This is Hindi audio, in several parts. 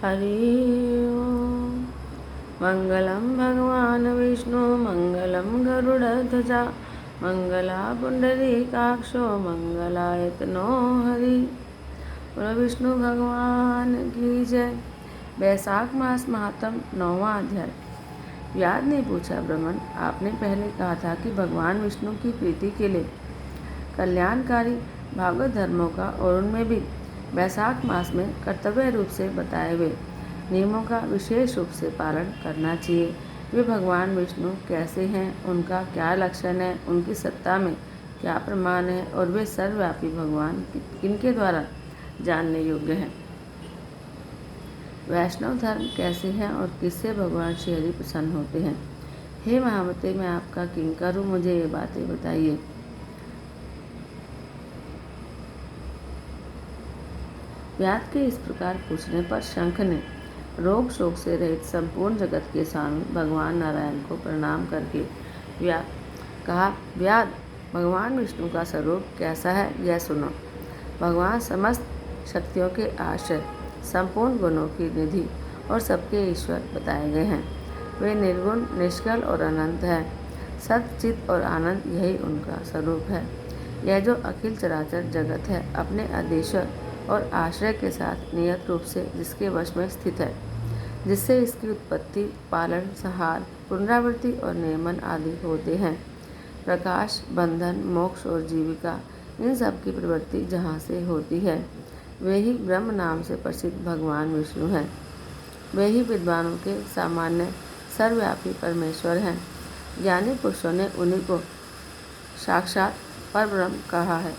हरि ओम। मंगलम भगवान विष्णु मंगलम गरुड़ध्वजा मंगला पुंडरीकाक्षो मंगलायतनो हरि। बोलो विष्णु भगवान की जय। वैशाख मास महात्म 9वां अध्याय। व्याध ने पूछा, ब्राह्मण, आपने पहले कहा था कि भगवान विष्णु की प्रीति के लिए कल्याणकारी भागवत धर्मों का और उनमें भी वैशाख मास में कर्तव्य रूप से बताए हुए नियमों का विशेष रूप से पालन करना चाहिए। वे भगवान विष्णु कैसे हैं, उनका क्या लक्षण है, उनकी सत्ता में क्या प्रमाण है और वे सर्वव्यापी भगवान किनके द्वारा जानने योग्य हैं। वैष्णव धर्म कैसे हैं और किससे भगवान श्री हरि प्रसन्न होते हैं। हे महामते, मैं आपका किंकर हूँ, मुझे ये बातें बताइए। व्याध के इस प्रकार पूछने पर शंख ने रोग शोक से रहित संपूर्ण जगत के स्वामी भगवान नारायण को प्रणाम करके कहा, व्याध, भगवान विष्णु का स्वरूप कैसा है यह सुनो। भगवान समस्त शक्तियों के आश्रय, संपूर्ण गुणों की निधि और सबके ईश्वर बताए गए हैं। वे निर्गुण, निष्कल और अनंत हैं। सच्चित और आनंद यही उनका स्वरूप है। यह जो अखिल चराचर जगत है, अपने आदेशर और आश्रय के साथ नियत रूप से जिसके वश में स्थित है, जिससे इसकी उत्पत्ति, पालन, संहार, पुनरावृत्ति और नियमन आदि होते हैं। प्रकाश, बंधन, मोक्ष और जीविका, इन सब की प्रवृत्ति जहाँ से होती है, वे ही ब्रह्म नाम से प्रसिद्ध भगवान विष्णु हैं। वे ही विद्वानों के सामान्य सर्वव्यापी परमेश्वर हैं। ज्ञानी पुरुषों ने उन्हीं को साक्षात परब्रह्म कहा है।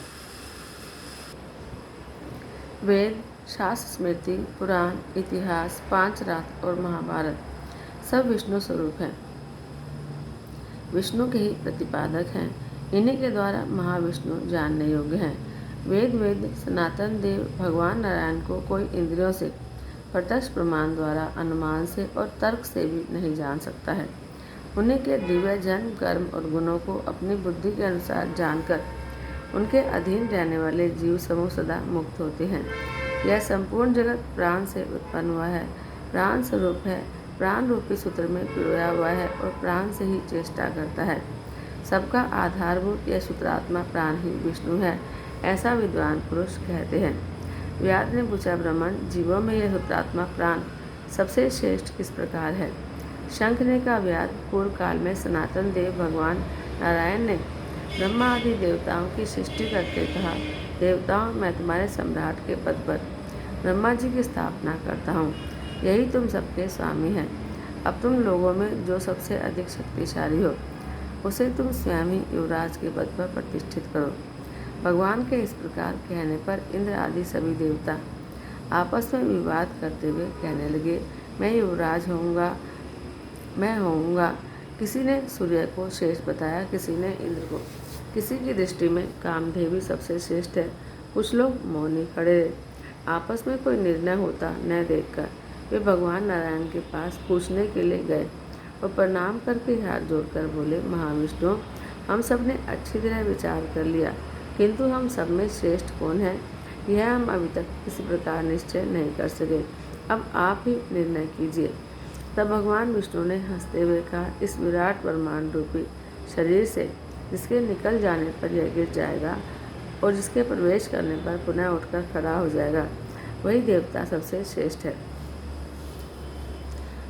वेद, शास्त्र, स्मृति, पुराण, इतिहास, पांचरात्र और महाभारत सब विष्णु स्वरूप हैं, विष्णु के ही प्रतिपादक हैं। इन्हीं के द्वारा महाविष्णु जानने योग्य हैं। वेद सनातन देव भगवान नारायण को कोई इंद्रियों से, प्रत्यक्ष प्रमाण द्वारा, अनुमान से और तर्क से भी नहीं जान सकता है। उन्हीं के दिव्य जन्म, कर्म और गुणों को अपनी बुद्धि के अनुसार जानकर उनके अधीन रहने वाले जीव समूह सदा मुक्त होते हैं। यह संपूर्ण जगत प्राण से उत्पन्न हुआ है, प्राण स्वरूप है, प्राण रूपी सूत्र में पिरोया हुआ है और प्राण से ही चेष्टा करता है। सबका आधारभूत यह सूत्रात्मा प्राण ही विष्णु है, ऐसा विद्वान पुरुष कहते हैं। व्याध ने पूछा, ब्राह्मण, जीवों में यह सूत्रात्मा प्राण सबसे श्रेष्ठ किस प्रकार है। शंख ने कहा, व्याध, पूर्व काल में सनातन देव भगवान नारायण ने ब्रह्मा आदि देवताओं की सृष्टि करके कहा, देवताओं, मैं तुम्हारे सम्राट के पद पर ब्रह्मा जी की स्थापना करता हूँ। यही तुम सबके स्वामी हैं। अब तुम लोगों में जो सबसे अधिक शक्तिशाली हो, उसे तुम स्वयं ही युवराज के पद पर प्रतिष्ठित करो। भगवान के इस प्रकार कहने पर इंद्र आदि सभी देवता आपस में विवाद करते हुए कहने लगे, मैं युवराज होऊंगा, मैं होऊंगा। किसी ने सूर्य को श्रेष्ठ बताया, किसी ने इंद्र को। किसी की दृष्टि में कामदेव सबसे श्रेष्ठ है। कुछ लोग मौनी खड़े रहे, आपस में कोई निर्णय होता न देखकर वे भगवान नारायण के पास पूछने के लिए गए और प्रणाम करके हाथ जोड़कर बोले, महाविष्णु, हम सब ने अच्छी तरह विचार कर लिया, किंतु हम सब में श्रेष्ठ कौन है यह हम अभी तक किसी प्रकार निश्चय नहीं कर सके। अब आप ही निर्णय कीजिए। तब भगवान विष्णु ने हंसते हुए कहा, इस विराट ब्रह्मांड रूपी शरीर से जिसके निकल जाने पर यह गिर जाएगा और जिसके प्रवेश करने पर पुनः उठकर खड़ा हो जाएगा, वही देवता सबसे श्रेष्ठ है।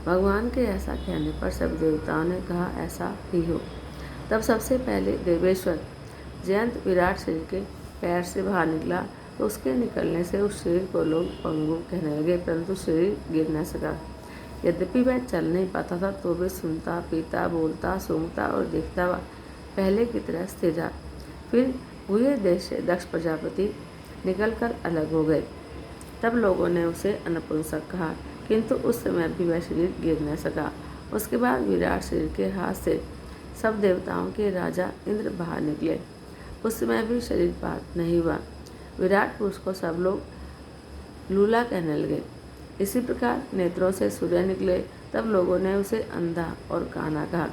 भगवान के ऐसा कहने पर सब देवताओं ने कहा, ऐसा ही हो। तब सबसे पहले देवेश्वर जयंत विराट शरीर के पैर से बाहर निकला, तो उसके निकलने से उस शरीर को लोग पंगु कहने लगे, परंतु शरीर गिर न सका। यद्यपि वह चल नहीं पाता था, तो भी सुनता, पीता, बोलता, सूंघता और देखता हुआ पहले की तरह स्थिर रहा। फिर पूरे देश से दक्ष प्रजापति निकलकर अलग हो गए। तब लोगों ने उसे अनपुंसक कहा, किंतु उस समय भी वह शरीर गिर न सका। उसके बाद विराट शरीर के हाथ से सब देवताओं के राजा इंद्र बाहर निकले। उस समय भी शरीरपात नहीं हुआ। विराट पुरुष को सब लोग लूला कहने लगे। इसी प्रकार नेत्रों से सूर्य निकले, तब लोगों ने उसे अंधा और काना कहा।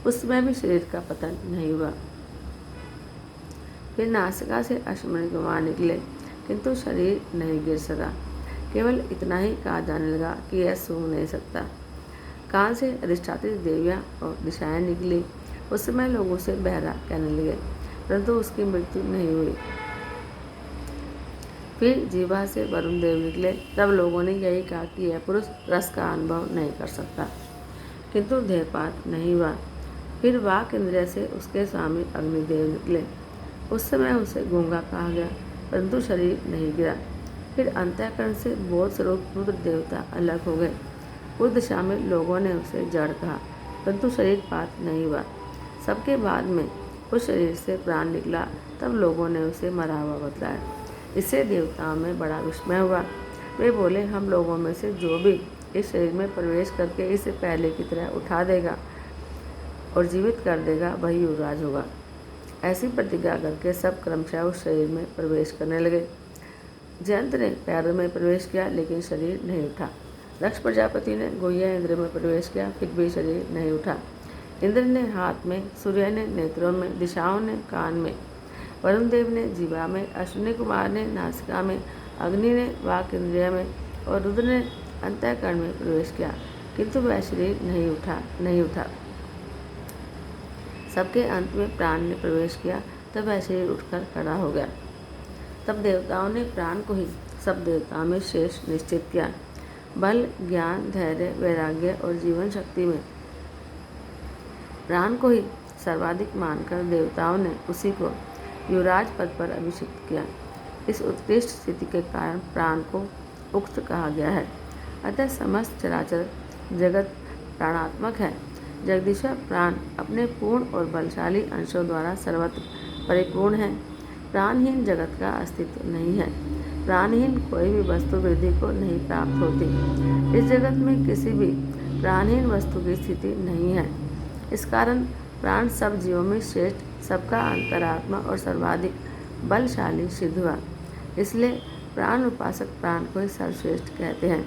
उस समय भी शरीर का पतन नहीं हुआ। फिर नासिका से अश्विनी कुमार निकले, किंतु शरीर नहीं गिर सका। केवल इतना ही कहा जाने लगा कि यह सूंघ नहीं सकता। कान से अधिष्ठात्री देवियाँ और दिशाएं निकली। उस समय लोग उसे बहरा कहने लगे, परंतु उसकी मृत्यु नहीं हुई। फिर जीवा से वरुण देव निकले। तब लोगों ने यही कहा कि यह पुरुष रस का अनुभव नहीं कर सकता, किंतु देहपात नहीं हुआ। फिर वाक इंद्रिय से उसके स्वामी अग्निदेव निकले। उस समय उसे गूंगा कहा गया, परंतु शरीर नहीं गिरा। फिर अंतःकरण से बोध स्वरूप रुद्र देवता अलग हो गए। उस दिशा में लोगों ने उसे जड़ कहा, परंतु शरीरपात नहीं हुआ। सबके बाद में उस शरीर से प्राण निकला। तब लोगों ने उसे मरा हुआ बतलाया। इससे देवताओं में बड़ा विस्मय हुआ। वे बोले, हम लोगों में से जो भी इस शरीर में प्रवेश करके इसे पहले की तरह उठा देगा और जीवित कर देगा, वही युवराज होगा। ऐसी प्रतिज्ञा करके सब क्रमशः उस शरीर में प्रवेश करने लगे। जयंत ने पैरों में प्रवेश किया, लेकिन शरीर नहीं उठा। दक्ष प्रजापति ने गुह्य इंद्र में प्रवेश किया, फिर भी शरीर नहीं उठा। इंद्र ने हाथ में, सूर्य ने नेत्रों में, दिशाओं ने कान में, वरुण देव ने जीवा में, अश्विनी कुमार ने नासिका में, अग्नि ने वाक इंद्रिय में और रुद्र ने अंतःकरण में प्रवेश किया, किंतु वह शरीर नहीं उठा। सबके अंत में प्राण ने प्रवेश किया। तब वह शरीर उठकर खड़ा हो गया। तब देवताओं ने प्राण को ही सब देवताओं में श्रेष्ठ निश्चित किया। बल, ज्ञान, धैर्य, वैराग्य और जीवन शक्ति में प्राण को ही सर्वाधिक मानकर देवताओं ने उसी को युवराज पद पर अभिषिक्त किया। इस उत्कृष्ट स्थिति के कारण प्राण को उक्त कहा गया है। अतः समस्त चराचर जगत प्राणात्मक है। जगदीश्वर प्राण अपने पूर्ण और बलशाली अंशों द्वारा सर्वत्र परिपूर्ण है। प्राणहीन जगत का अस्तित्व नहीं है। प्राणहीन कोई भी वस्तु वृद्धि को नहीं प्राप्त होती। इस जगत में किसी भी प्राणहीन वस्तु की स्थिति नहीं है। इस कारण प्राण सब जीवों में श्रेष्ठ, सबका अंतरात्मा और सर्वाधिक बलशाली सिद्ध हुआ। इसलिए प्राण उपासक प्राण को ही सर्वश्रेष्ठ कहते हैं।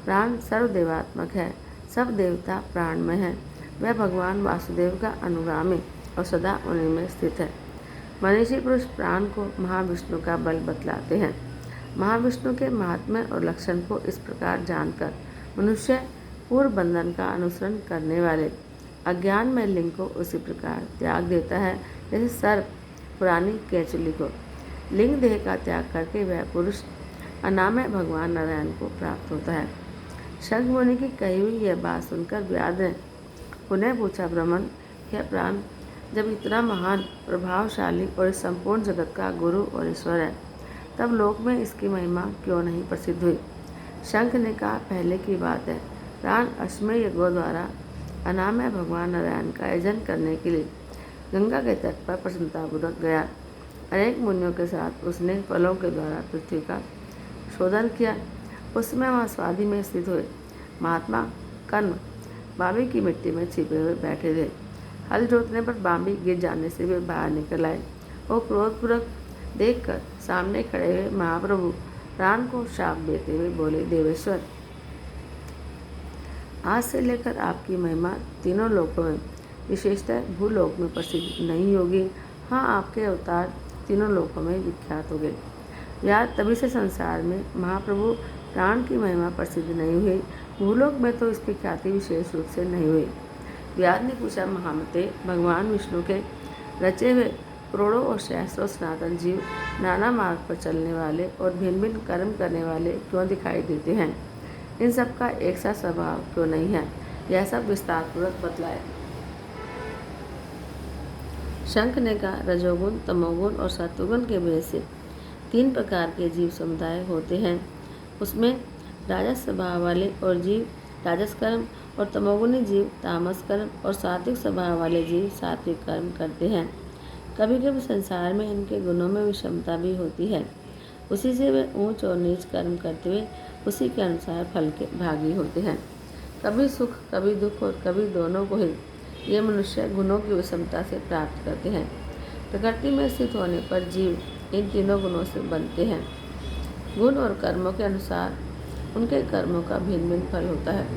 प्राण सर्वदेवात्मक है। सब देवता प्राण में है। वह भगवान वासुदेव का अनुगामी और सदा उन्हीं में स्थित है। मनीषी पुरुष प्राण को महाविष्णु का बल बतलाते हैं। महाविष्णु के महात्म्य और लक्षण को इस प्रकार जानकर मनुष्य पूर्व बंधन का अनुसरण करने वाले अज्ञान में लिंग को उसी प्रकार त्याग देता है, जैसे सर्प पुरानी केचुली को। लिंग देह का त्याग करके वह पुरुष अनामय भगवान नारायण को प्राप्त होता है। शंख मुनि की कही हुई यह बात सुनकर व्याध ने पुनः पूछा, ब्रह्मन, यह प्राण जब इतना महान, प्रभावशाली और इस संपूर्ण जगत का गुरु और ईश्वर है, तब लोक में इसकी महिमा क्यों नहीं प्रसिद्ध हुई? शंख ने कहा, पहले की बात है, प्राण अश्वमेध यज्ञों द्वारा अनामय भगवान नारायण का यजन करने के लिए गंगा के तट पर प्रसन्नतापूर्वक गया। अनेक मुनियों के साथ उसने फलों के द्वारा पृथ्वी का शोधन किया। उस समय वहाँ स्वाधि में स्थित हुए महात्मा कर्ण बांबी की मिट्टी में छिपे हुए बैठे थे। हल जोतने पर बांबी गिर जाने से वे बाहर निकल आए। वो क्रोधपूर्वक देखकर सामने खड़े हुए महाप्रभु प्राण को शाप देते हुए बोले, देवेश्वर, आज से लेकर आपकी महिमा तीनों लोकों में, विशेषतः भूलोक में प्रसिद्ध नहीं होगी। हाँ, आपके अवतार तीनों लोकों में विख्यात हो गए। व्याध, तभी से संसार में महाप्रभु प्राण की महिमा प्रसिद्ध नहीं हुई। भूलोक में तो इसकी ख्याति विशेष रूप से नहीं हुई। व्याध ने पूछा, महामते, भगवान विष्णु के रचे हुए करोड़ों और सहस्रों सनातन जीव नाना मार्ग पर चलने वाले और भिन्न भिन्न कर्म करने वाले क्यों दिखाई देते हैं? इन सब का एक सा स्वभाव क्यों नहीं है? यह सब विस्तारपूर्वक बतलाए। शंख ने कहा, रजोगुण, तमोगुण और सत्वगुण के भेद से 3 प्रकार के जीव समुदाय होते हैं। उसमें राजस स्वभाव वाले और जीव राजस कर्म और तमोगुणी जीव तामस कर्म और सात्विक स्वभाव वाले जीव सात्विक कर्म करते हैं। कभी कभी संसार में इनके गुणों में विषमता भी होती है। उसी से वे ऊंच और नीच कर्म करते हुए उसी के अनुसार फल के भागी होते हैं। कभी सुख, कभी दुख और कभी दोनों को ही ये मनुष्य गुणों की विषमता से प्राप्त करते हैं। प्रकृति में स्थित होने पर जीव इन तीनों गुणों से बनते हैं। गुण और कर्मों के अनुसार उनके कर्मों का भिन्न भिन्न फल होता है।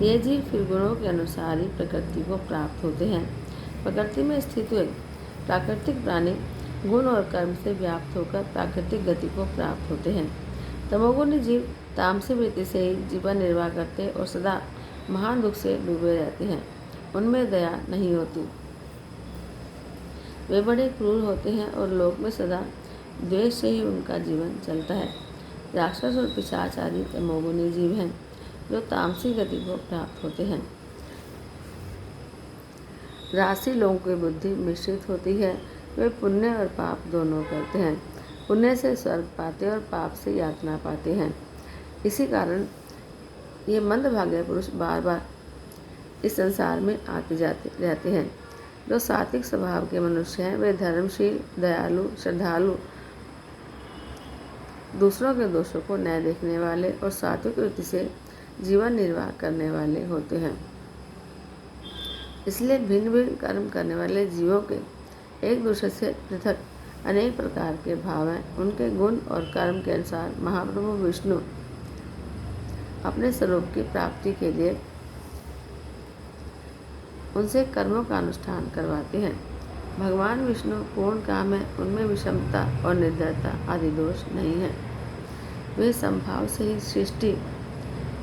ये जीव फिर गुणों के अनुसार ही प्रकृति को प्राप्त होते हैं। प्रकृति में स्थित हुए प्राकृतिक प्राणी गुण और कर्म से व्याप्त होकर प्राकृतिक गति को प्राप्त होते हैं। तमोगुणी जीव तामसी वृत्ति से ही जीवन निर्वाह करते और सदा महान दुख से डूबे रहते हैं। उनमें दया नहीं होती, वे बड़े क्रूर होते हैं और लोक में सदा द्वेष से ही उनका जीवन चलता है। राक्षस और पिशाच आदि तमोगुणी जीव हैं जो तामसी गति को प्राप्त होते हैं। राशि लोगों की बुद्धि मिश्रित होती है, वे पुण्य और पाप दोनों करते हैं। पुण्य से स्वर्ग पाते और पाप से यातना पाते हैं। इसी कारण ये मंदभागे पुरुष बार बार इस संसार में आते जाते रहते हैं। जो सात्विक स्वभाव के मनुष्य हैं वे धर्मशील, दयालु, श्रद्धालु, दूसरों के दोषों को न देखने वाले और सात्विक वृत्ति से जीवन निर्वाह करने वाले होते हैं। इसलिए भिन्न भिन्न कर्म करने वाले जीवों के एक दूसरे से पृथक अनेक प्रकार के भाव हैं। उनके गुण और कर्म के अनुसार महाप्रभु विष्णु अपने स्वरूप की प्राप्ति के लिए उनसे कर्मों का अनुष्ठान करवाते हैं। भगवान विष्णु पूर्ण काम है, उनमें विषमता और निर्दयता आदि दोष नहीं है। वे संभाव से ही सृष्टि,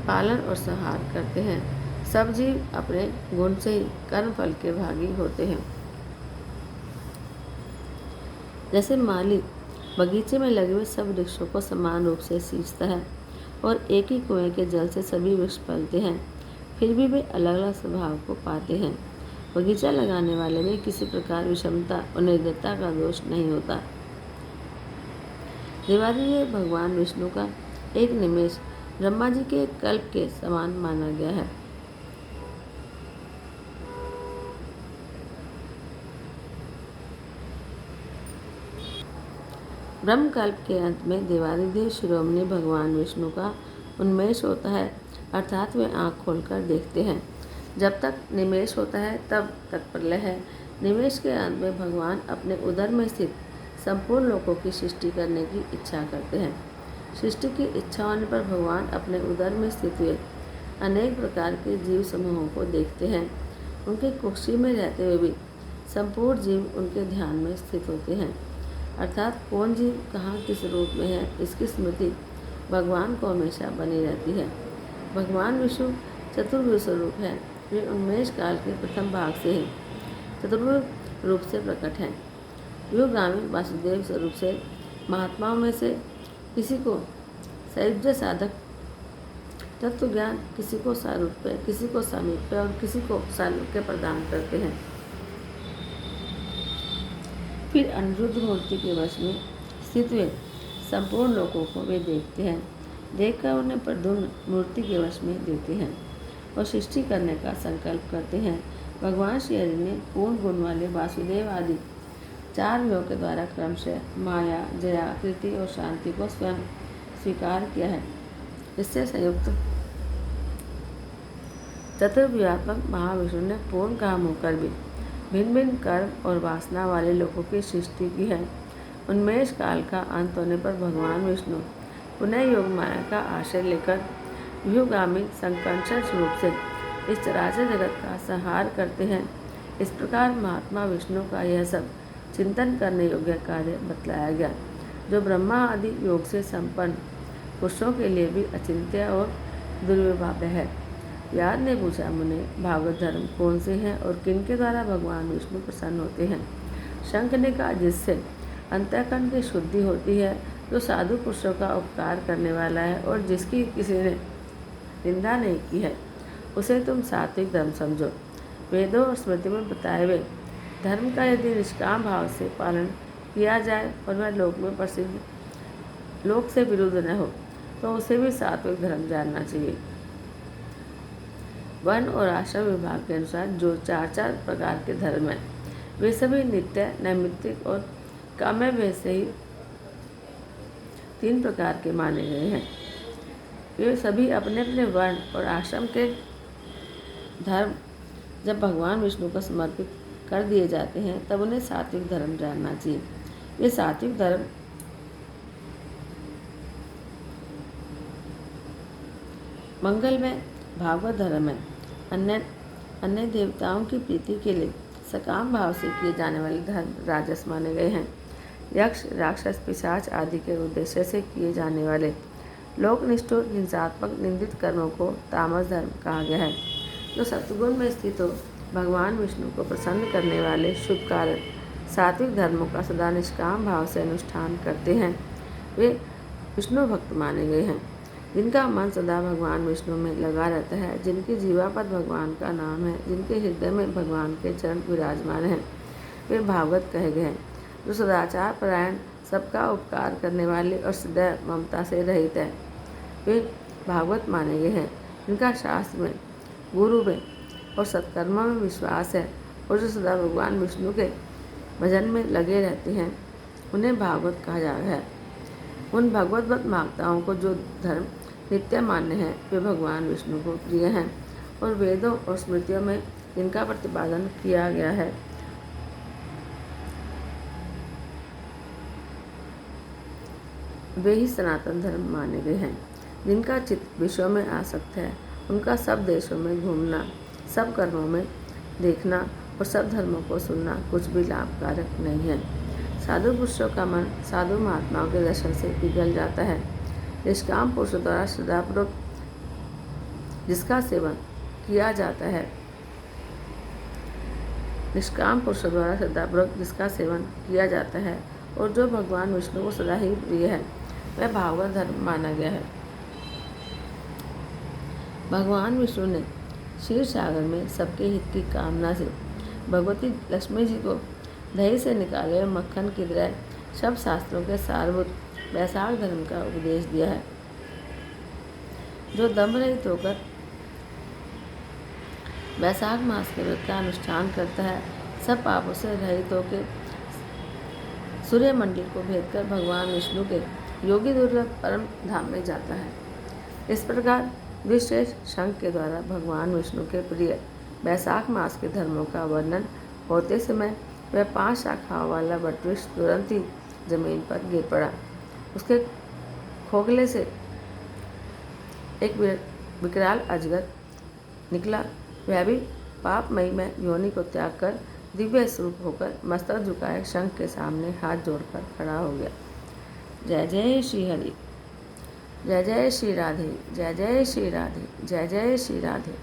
पालन और संहार करते हैं। सब जीव अपने गुण से ही कर्म फल के भागी होते हैं। जैसे माली बगीचे में लगे हुए सब वृक्षों को समान रूप से सींचता है और एक ही कुएं के जल से सभी वृक्ष फलते हैं, फिर भी वे अलग अलग स्वभाव को पाते हैं। बगीचा लगाने वाले में किसी प्रकार विषमता और निर्दयता का दोष नहीं होता। देवादिदेव भगवान विष्णु का एक निमेष ब्रह्मा जी के कल्प के समान माना गया है। ब्रह्मकल्प के अंत में देवादिदेव शिरोमणि भगवान विष्णु का उन्मेष होता है, अर्थात वे आँख खोलकर देखते हैं। जब तक निमेष होता है तब तक प्रलय है। निमेष के अंत में भगवान अपने उदर में स्थित संपूर्ण लोकों की सृष्टि करने की इच्छा करते हैं। सृष्टि की इच्छा होने पर भगवान अपने उदर में स्थित हुए अनेक प्रकार के जीव समूहों को देखते हैं। उनके कुक्षी में रहते हुए भी संपूर्ण जीव उनके ध्यान में स्थित होते हैं, अर्थात कौन जीव कहाँ किस रूप में है इसकी स्मृति भगवान को हमेशा बनी रहती है। भगवान विष्णु चतुर्भुज स्वरूप है। वे उन्मेष काल के प्रथम भाग से ही चतुर्भुज रूप से प्रकट हैं। युगामी वासुदेव स्वरूप से महात्माओं में से किसी को सायुज्य साधक तत्व ज्ञान, किसी को सारूप्य, किसी को सामीप्य और किसी को सालोक्य प्रदान करते हैं। फिर अनिरुद्ध मूर्ति के वश में स्थित हुए संपूर्ण लोगों को वे देखते हैं। देखकर उन्हें प्रद्युम्न मूर्ति के वश में देते हैं और सृष्टि करने का संकल्प करते हैं। भगवान श्री हरि ने पूर्ण गुण वाले वासुदेव आदि 4 यों के द्वारा क्रमशः माया, जया, कृति और शांति को स्वयं स्वीकार किया है। इससे संयुक्त चतुर्व्यापक महाविष्णु ने पूर्ण काम होकर भी भिन्न भिन्न कर्म और वासना वाले लोगों की सृष्टि की है। उन्मेष काल का अंत होने पर भगवान विष्णु पुनः योग माया का आश्रय लेकर युगामी संकर्षण रूप से इस चराचर जगत का संहार करते हैं। इस प्रकार महात्मा विष्णु का यह सब चिंतन करने योग्य कार्य बतलाया गया, जो ब्रह्मा आदि योग से संपन्न पुरुषों के लिए भी अचिंत्य और दुर्विभाव्य है। व्यास ने पूछा, मुने भागवत धर्म कौन से हैं और किनके द्वारा भगवान विष्णु प्रसन्न होते हैं? शंख ने कहा, जिससे अंतःकरण की शुद्धि होती है, जो साधु पुरुषों का उपकार करने वाला है और जिसकी किसी ने निंदा नहीं की है, उसे तुम सात्विक धर्म समझो। वेदों और स्मृति में बताए हुए धर्म का यदि निष्काम भाव से पालन किया जाए और वह लोक में प्रसिद्ध, लोक से विरुद्ध न हो, तो उसे भी सात्विक धर्म जानना चाहिए। वन और आश्रम विभाग के अनुसार जो 4 प्रकार के धर्म हैं, वे सभी नित्य, नैमित्तिक और काम्य भेद से ही 3 प्रकार के माने गए हैं। वे सभी अपने अपने वर्ण और आश्रम के धर्म जब भगवान विष्णु को समर्पित कर दिए जाते हैं, तब उन्हें सात्विक धर्म जानना चाहिए। ये सात्विक धर्म मंगलमय भागवत धर्म है। अन्य देवताओं की प्रीति के लिए सकाम भाव से किए जाने वाले धर्म राजस माने गए हैं। यक्ष, राक्षस, पिशाच आदि के उद्देश्य से किए जाने वाले लोक निष्ठुर हिंसात्मक निंदित कर्मों को तामस धर्म कहा गया है। जो सत्वगुण में स्थित हो, भगवान विष्णु को प्रसन्न करने वाले शुभ कार्य सात्विक धर्मों का सदा निष्काम भाव से अनुष्ठान करते हैं, वे विष्णु भक्त माने गए हैं। जिनका मन सदा भगवान विष्णु में लगा रहता है, जिनकी जीवा पर भगवान का नाम है, जिनके हृदय में भगवान के चरण विराजमान हैं, वे भागवत कहे गए हैं। जो सदाचार परायण, सबका उपकार करने वाले और सदैव ममता से रहित है, वे भागवत माने गए हैं। जिनका शास्त्र में, गुरु में और सत्कर्मों में विश्वास है और जो सदा भगवान विष्णु के भजन में लगे रहते हैं, उन्हें भागवत कहा जाता है। उन भगवत माताओं को जो धर्म नित्य मान्य हैं, वे भगवान विष्णु को प्रिय हैं और वेदों और स्मृतियों में जिनका प्रतिपादन किया गया है, वे ही सनातन धर्म माने गए हैं। जिनका चित्त विषयों में आसक्त है, उनका सब देशों में घूमना, सब कर्मों में देखना और सब धर्मों को सुनना कुछ भी लाभकारक नहीं है। साधु पुरुषों का मन साधु महात्माओं के दर्शन से पिघल जाता है। निष्काम पुरुषों द्वारा श्रद्धापूर्वक जिसका सेवन किया जाता है, निष्काम पुरुषों द्वारा श्रद्धापूर्वक जिसका सेवन किया जाता है और जो भगवान विष्णु को सदा ही प्रिय है, वह भागवत धर्म माना गया है। भगवान विष्णु ने क्षीर सागर में सबके हित की कामना से भगवती लक्ष्मी जी को दही से निकाले हुए मक्खन की तरह सब शास्त्रों के सारभूत वैशाख धर्म का उपदेश दिया है। जो दम्भ रहित होकर वैशाख मास के व्रत का अनुष्ठान करता है, सब पापों से रहित होकर सूर्य मंडल को भेद कर भगवान विष्णु के योगी दुर्लभ परम धाम में जाता है। इस प्रकार विशेष शंख के द्वारा भगवान विष्णु के प्रिय वैशाख मास के धर्मों का वर्णन होते समय वह 5 शाखाओं वाला वटवृक्ष तुरंत ही जमीन पर गिर पड़ा। उसके खोखले से एक विकराल अजगर निकला। वह भी पापमयी में योनि को त्याग कर दिव्य स्वरूप होकर मस्तक झुकाए शंख के सामने हाथ जोड़कर खड़ा हो गया। जय जय श्री हरि, जय जय श्री राधे, जय जय श्री राधे, जय जय श्री राधे।